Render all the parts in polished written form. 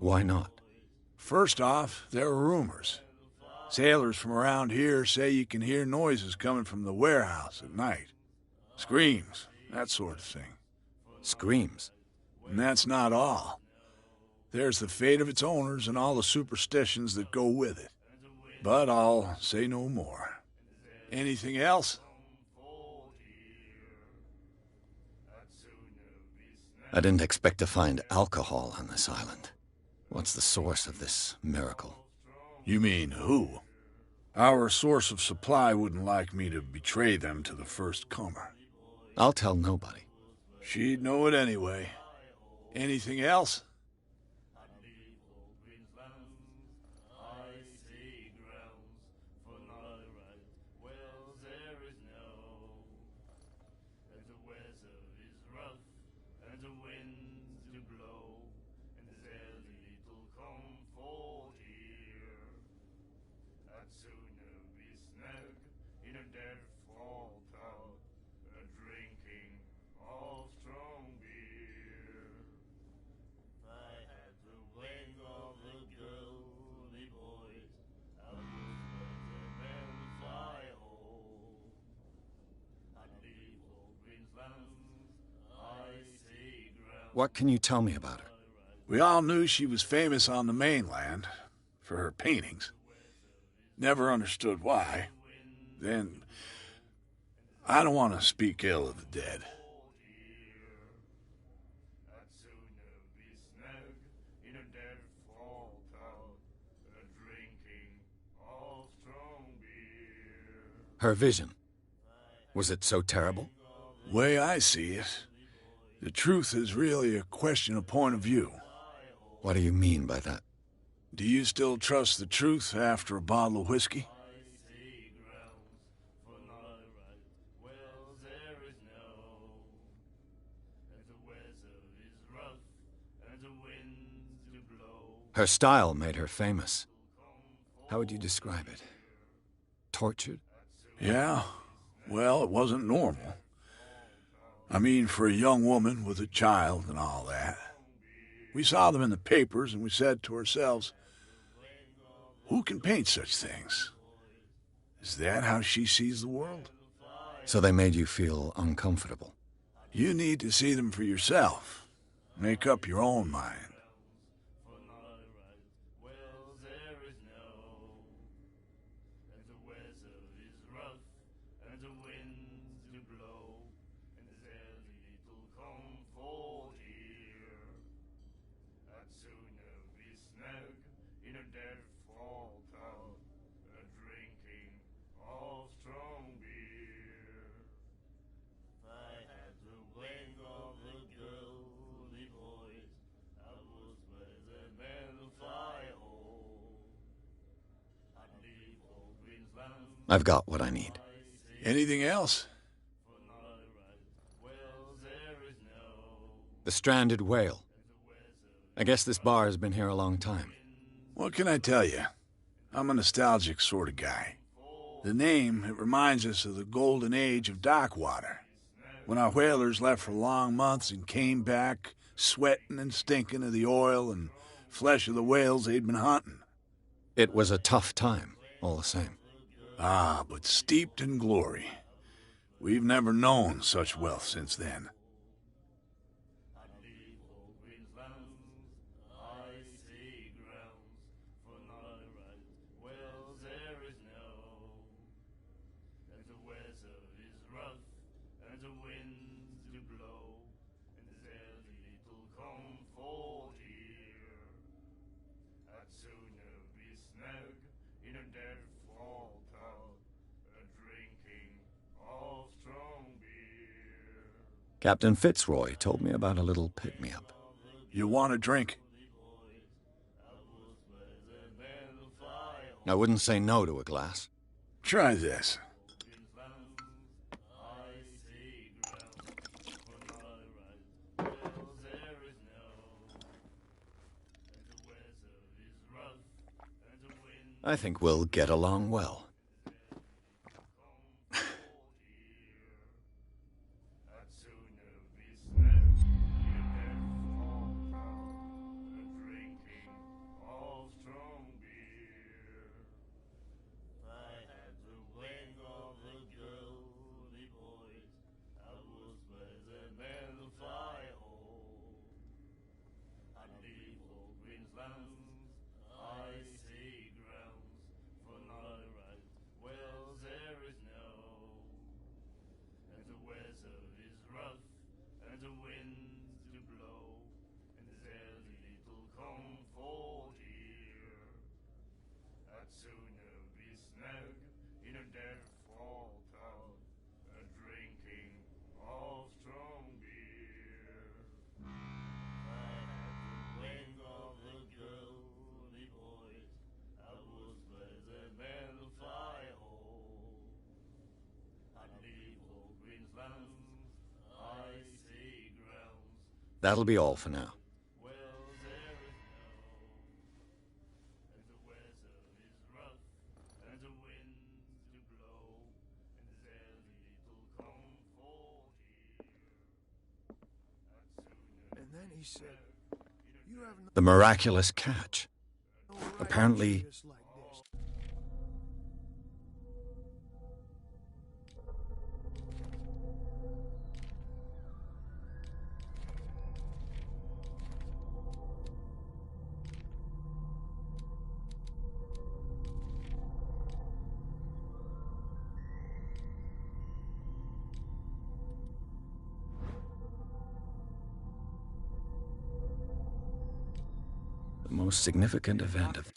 Why not? First off, there are rumors. Sailors from around here say you can hear noises coming from the warehouse at night. Screams, that sort of thing. Screams? And that's not all. There's the fate of its owners and all the superstitions that go with it. But I'll say no more. Anything else? I didn't expect to find alcohol on this island. What's the source of this miracle? You mean who? Our source of supply wouldn't like me to betray them to the first comer. I'll tell nobody. She'd know it anyway. Anything else? What can you tell me about her? We all knew she was famous on the mainland for her paintings. Never understood why. Then, I don't want to speak ill of the dead. Her vision. Was it so terrible? Way I see it, the truth is really a question of point of view. What do you mean by that? Do you still trust the truth after a bottle of whiskey? Her style made her famous. How would you describe it? Tortured? Yeah. Well, it wasn't normal. I mean, for a young woman with a child and all that. We saw them in the papers and we said to ourselves, who can paint such things? Is that how she sees the world? So they made you feel uncomfortable? You need to see them for yourself. Make up your own mind. I've got what I need. Anything else? The stranded whale. I guess this bar has been here a long time. What can I tell you? I'm a nostalgic sort of guy. The name, it reminds us of the golden age of dock water, when our whalers left for long months and came back sweating and stinking of the oil and flesh of the whales they'd been hunting. It was a tough time, all the same. Ah, but steeped in glory. We've never known such wealth since then. Captain Fitzroy told me about a little pick-me-up. You want a drink? I wouldn't say no to a glass. Try this. I think we'll get along well. That'll be all for now. And then he said, "You have no The miraculous catch. right Apparently- to treat us like this." The most significant event of...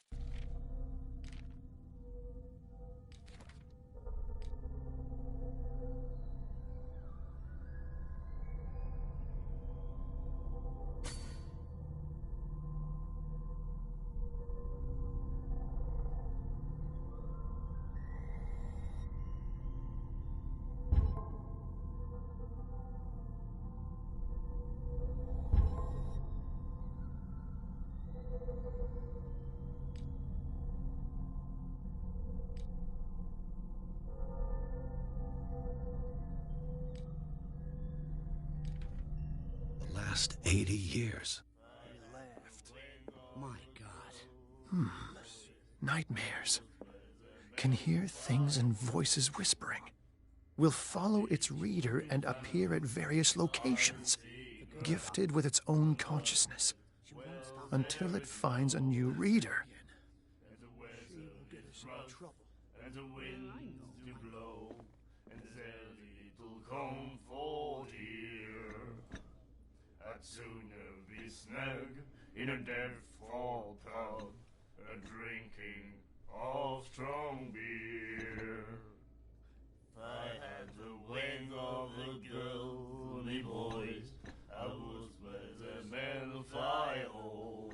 the last 80 years. He laughed. My God. Nightmares. Can hear things and voices whispering. Will follow its reader and appear at various locations, gifted with its own consciousness, until it finds a new reader. She will get us into trouble. In a deathfall pub, a drinking of strong beer. I had the wing of the girly boys, I was where the men fly home.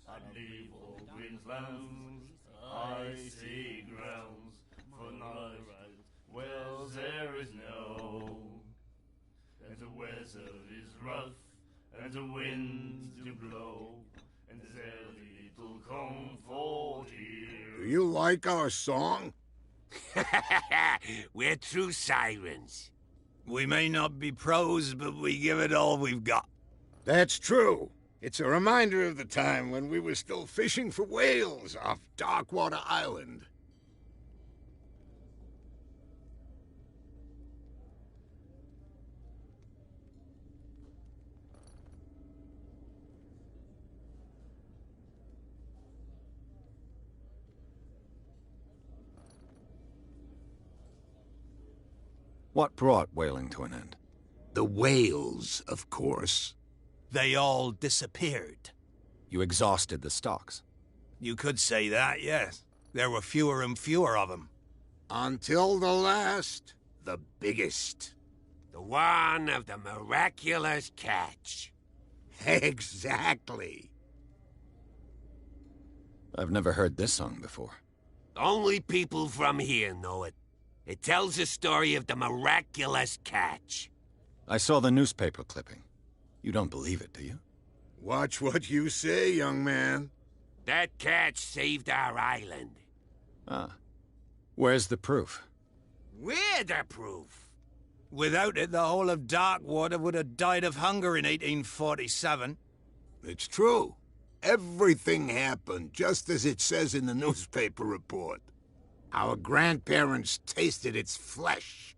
I'd leave all Queensland's icy grounds for night wells there is no, and the weather is rough, and the winds do blow, and there's little comfort here. Do you like our song? We're true sirens. We may not be pros, but we give it all we've got. That's true. It's a reminder of the time when we were still fishing for whales off Darkwater Island. What brought whaling to an end? The whales, of course. They all disappeared. You exhausted the stocks. You could say that, yes. There were fewer and fewer of them. Until the last, the biggest. The one of the miraculous catch. Exactly. I've never heard this song before. Only people from here know it. It tells the story of the miraculous catch. I saw the newspaper clipping. You don't believe it, do you? Watch what you say, young man. That catch saved our island. Ah. Where's the proof? We're the proof. Without it, the whole of Darkwater would have died of hunger in 1847. It's true. Everything happened just as it says in the newspaper report. Our grandparents tasted its flesh.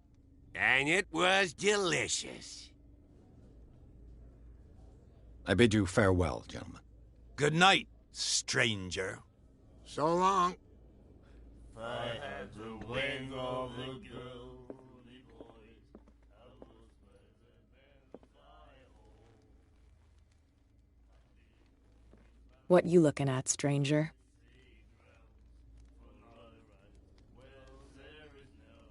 And it was delicious. I bid you farewell, gentlemen. Good night, stranger. So long. If I had the wings of the golden boys, I would fly home. What you looking at, stranger? Well, there is no,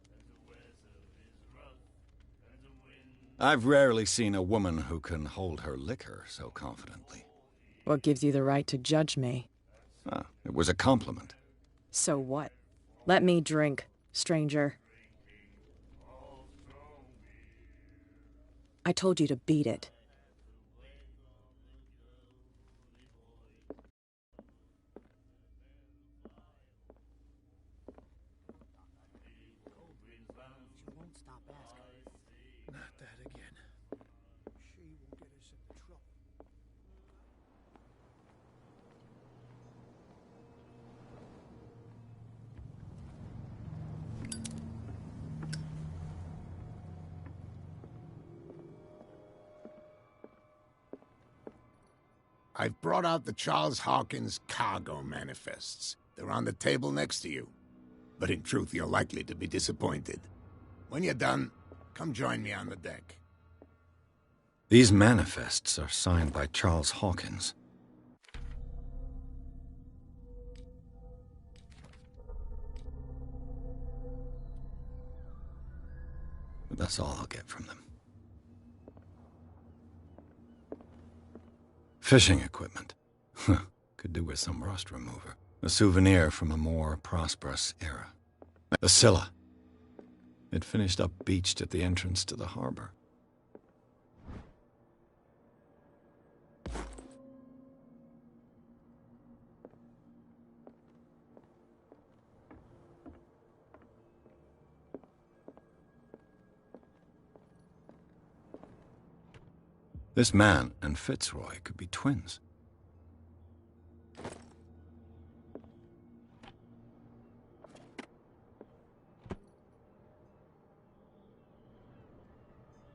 and the weather is rough, and the wind. I've rarely seen a woman who can hold her liquor so confidently. What gives you the right to judge me? Ah, it was a compliment. So what? Let me drink, stranger. I told you to beat it. Not that again. She will get us into trouble. I've brought out the Charles Hawkins cargo manifests. They're on the table next to you. But in truth, you're likely to be disappointed. When you're done, come join me on the deck. These manifests are signed by Charles Hawkins. But that's all I'll get from them. Fishing equipment. Could do with some rust remover. A souvenir from a more prosperous era. The Scylla. It finished up beached at the entrance to the harbor. This man and Fitzroy could be twins.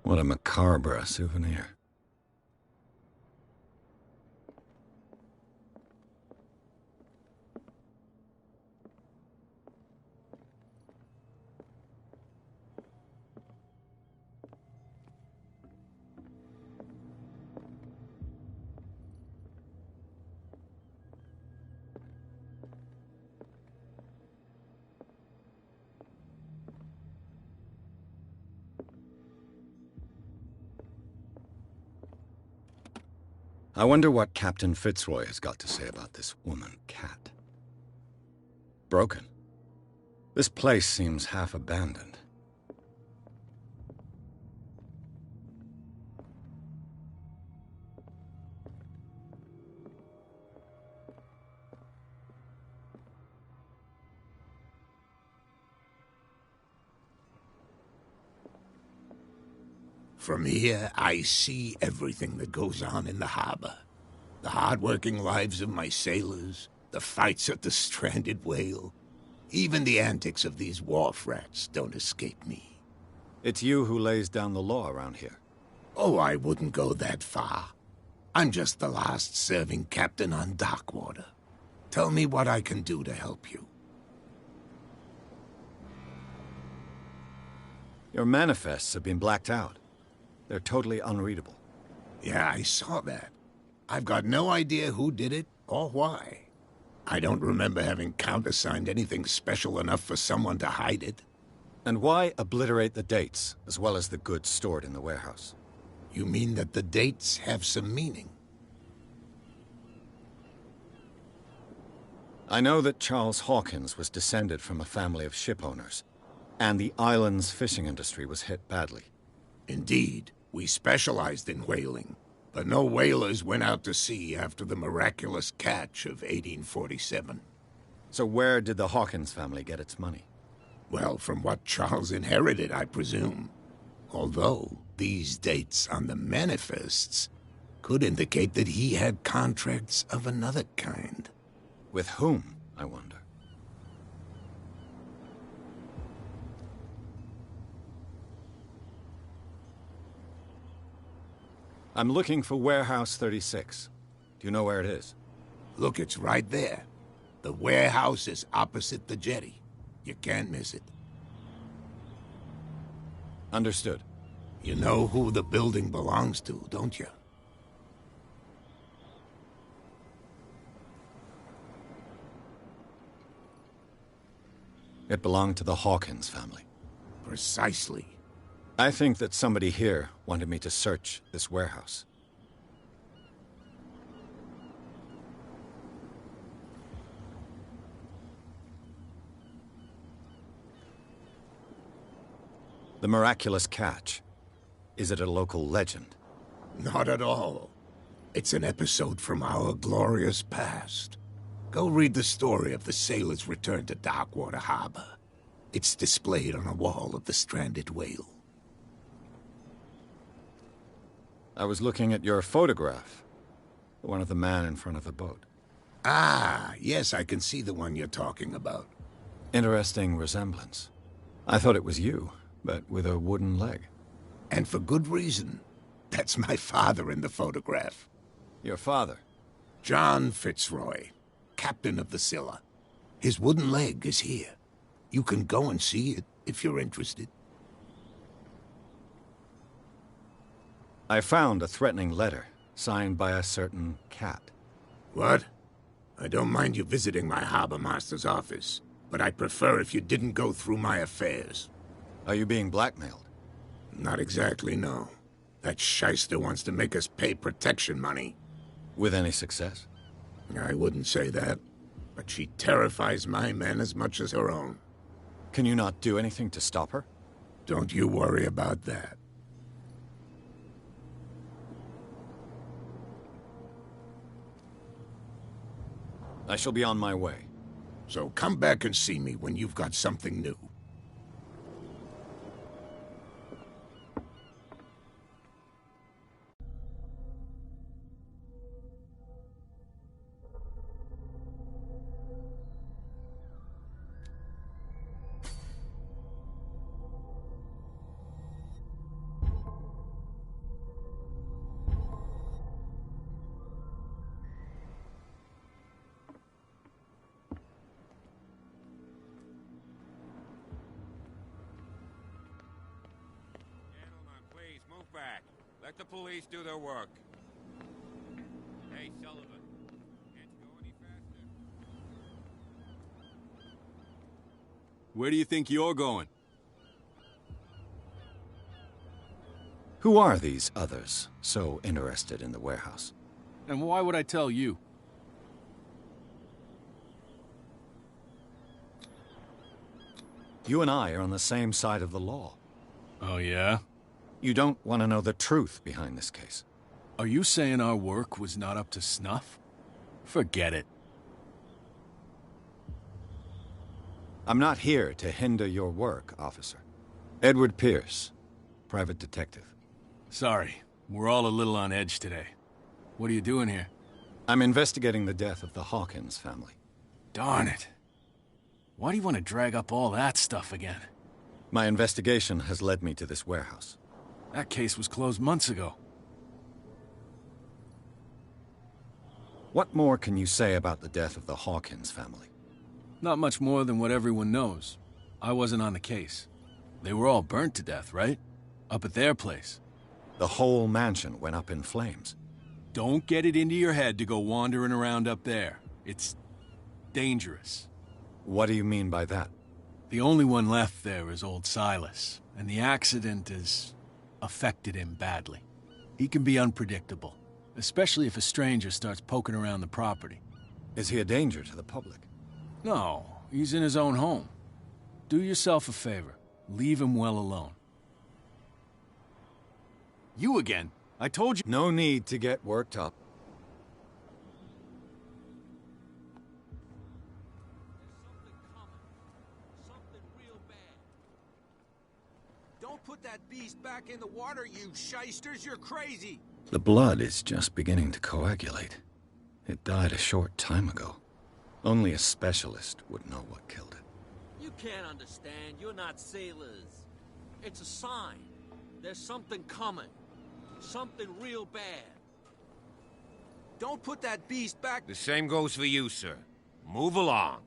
What a macabre souvenir. I wonder what Captain Fitzroy has got to say about this woman, Cat. Broken. This place seems half abandoned. From here, I see everything that goes on in the harbor. The hard-working lives of my sailors, the fights at the stranded whale. Even the antics of these wharf rats don't escape me. It's you who lays down the law around here. Oh, I wouldn't go that far. I'm just the last serving captain on Darkwater. Tell me what I can do to help you. Your manifests have been blacked out. They're totally unreadable. Yeah, I saw that. I've got no idea who did it or why. I don't remember having countersigned anything special enough for someone to hide it. And why obliterate the dates, as well as the goods stored in the warehouse? You mean that the dates have some meaning? I know that Charles Hawkins was descended from a family of ship owners, and the island's fishing industry was hit badly. Indeed, we specialized in whaling, but no whalers went out to sea after the miraculous catch of 1847. So where did the Hawkins family get its money? Well, from what Charles inherited, I presume. Although, these dates on the manifests could indicate that he had contracts of another kind. With whom, I wonder? I'm looking for Warehouse 36. Do you know where it is? Look, it's right there. The warehouse is opposite the jetty. You can't miss it. Understood. You know who the building belongs to, don't you? It belonged to the Hawkins family. Precisely. I think that somebody here wanted me to search this warehouse. The miraculous catch. Is it a local legend? Not at all. It's an episode from our glorious past. Go read the story of the sailor's return to Darkwater Harbor. It's displayed on a wall of the stranded whale. I was looking at your photograph. The one of the man in front of the boat. Ah, yes, I can see the one you're talking about. Interesting resemblance. I thought it was you, but with a wooden leg. And for good reason. That's my father in the photograph. Your father? John Fitzroy, captain of the Scylla. His wooden leg is here. You can go and see it, if you're interested. I found a threatening letter, signed by a certain cat. What? I don't mind you visiting my harbor master's office, but I'd prefer if you didn't go through my affairs. Are you being blackmailed? Not exactly, no. That shyster wants to make us pay protection money. With any success? I wouldn't say that, but she terrifies my men as much as her own. Can you not do anything to stop her? Don't you worry about that. I shall be on my way. So come back and see me when you've got something new. Back. Let the police do their work. Hey, Sullivan. Can't you go any faster? Where do you think you're going? Who are these others so interested in the warehouse? And why would I tell you? You and I are on the same side of the law. Oh, yeah? You don't want to know the truth behind this case. Are you saying our work was not up to snuff? Forget it. I'm not here to hinder your work, officer. Edward Pierce, private detective. Sorry, we're all a little on edge today. What are you doing here? I'm investigating the death of the Hawkins family. Darn it. Why do you want to drag up all that stuff again? My investigation has led me to this warehouse. That case was closed months ago. What more can you say about the death of the Hawkins family? Not much more than what everyone knows. I wasn't on the case. They were all burnt to death, right? Up at their place. The whole mansion went up in flames. Don't get it into your head to go wandering around up there. It's dangerous. What do you mean by that? The only one left there is old Silas, and the accident has affected him badly. He can be unpredictable, especially if a stranger starts poking around the property. Is he a danger to the public? No, he's in his own home. Do yourself a favor. Leave him well alone. You again? I told you— No need to get worked up. Put that beast back in the water, you shysters! You're crazy! The blood is just beginning to coagulate. It died a short time ago. Only a specialist would know what killed it. You can't understand. You're not sailors. It's a sign. There's something coming. Something real bad. Don't put that beast back. The same goes for you, sir. Move along.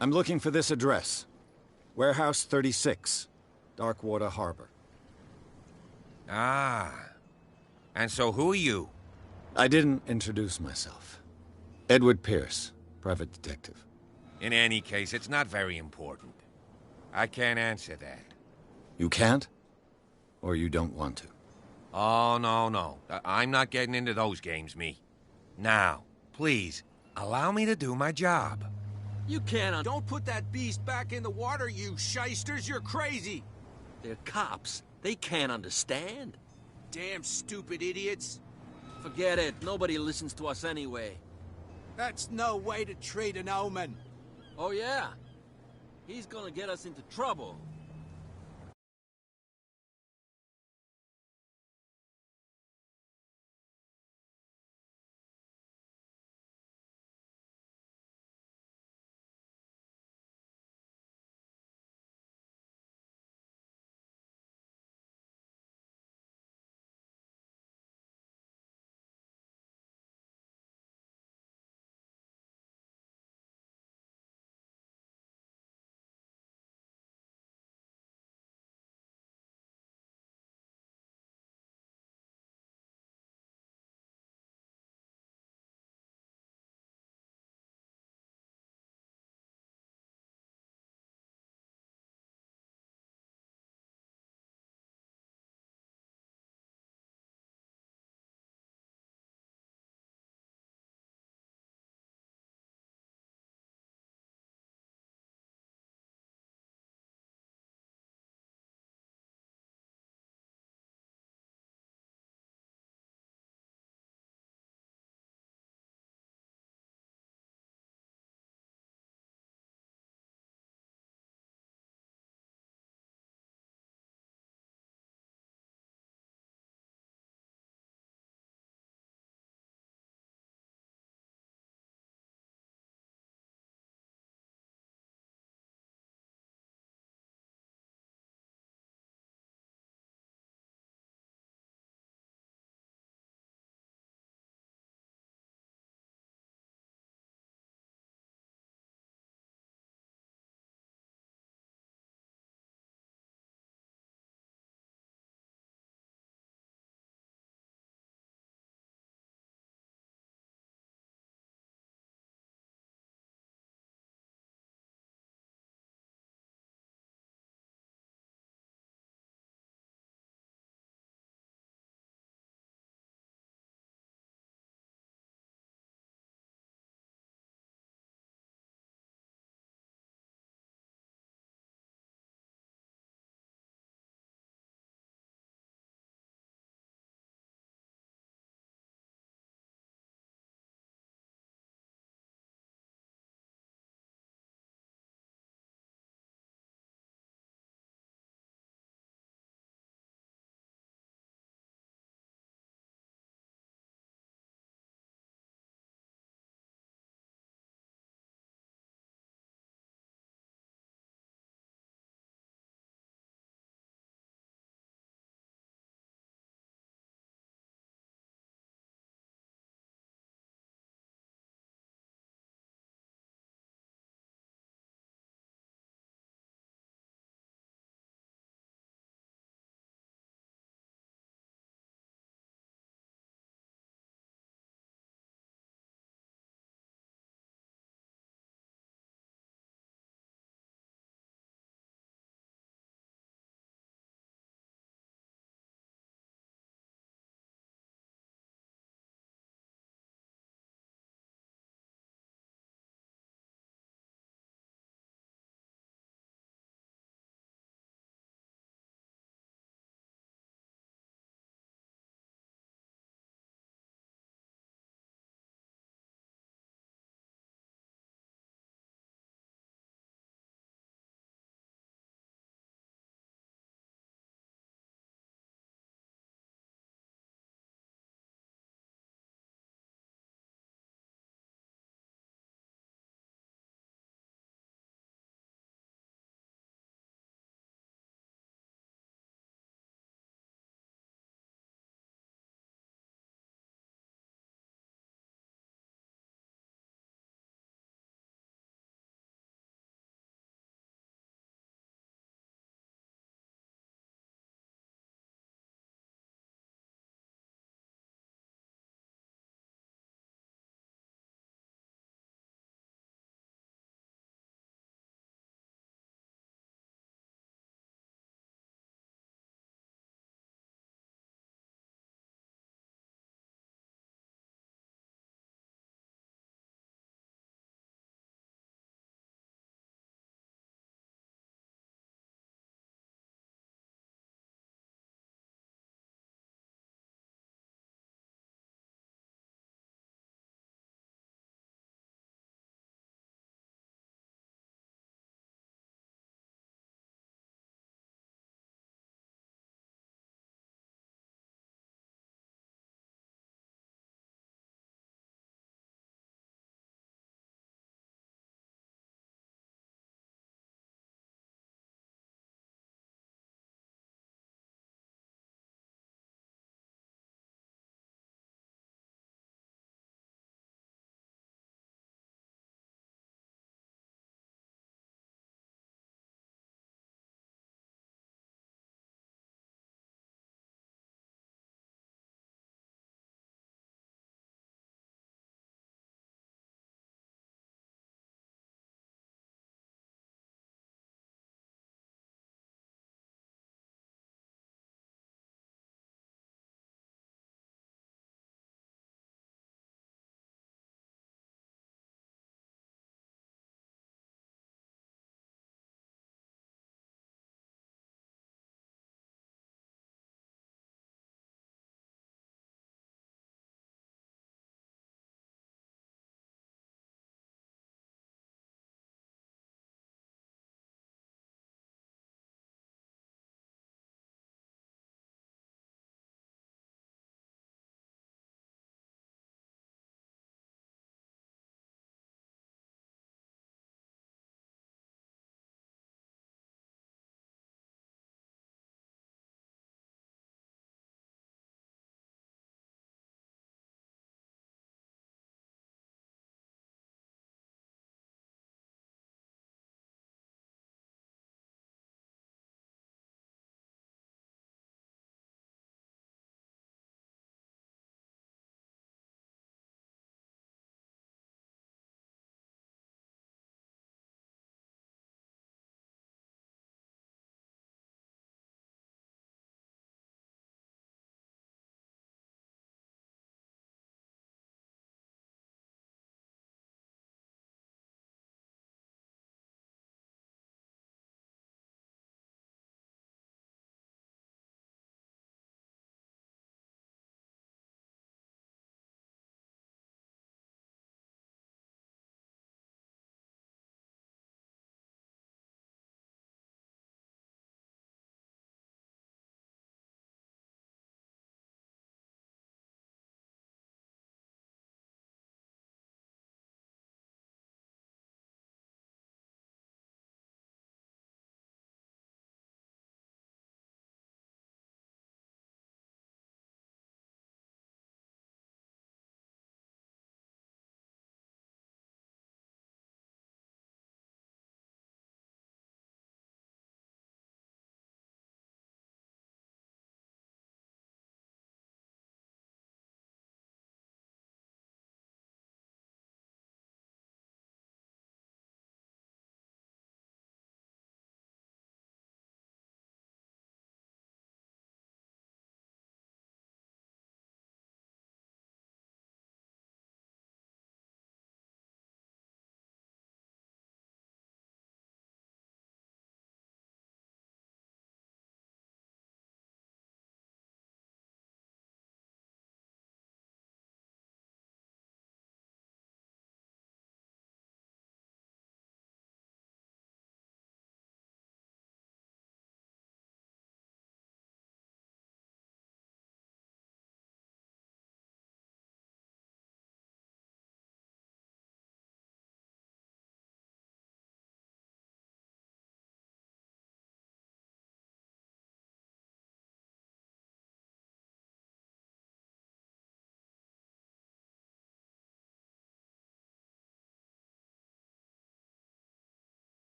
I'm looking for this address. Warehouse 36, Darkwater Harbor. Ah. And so who are you? I didn't introduce myself. Edward Pierce, private detective. In any case, it's not very important. I can't answer that. You can't? Or you don't want to? Oh, no. I'm not getting into those games, me. Now, please, allow me to do my job. You can't. Don't put that beast back in the water, you shysters. You're crazy. They're cops. They can't understand. Damn stupid idiots. Forget it. Nobody listens to us anyway. That's no way to treat an omen. Oh, yeah? He's gonna get us into trouble.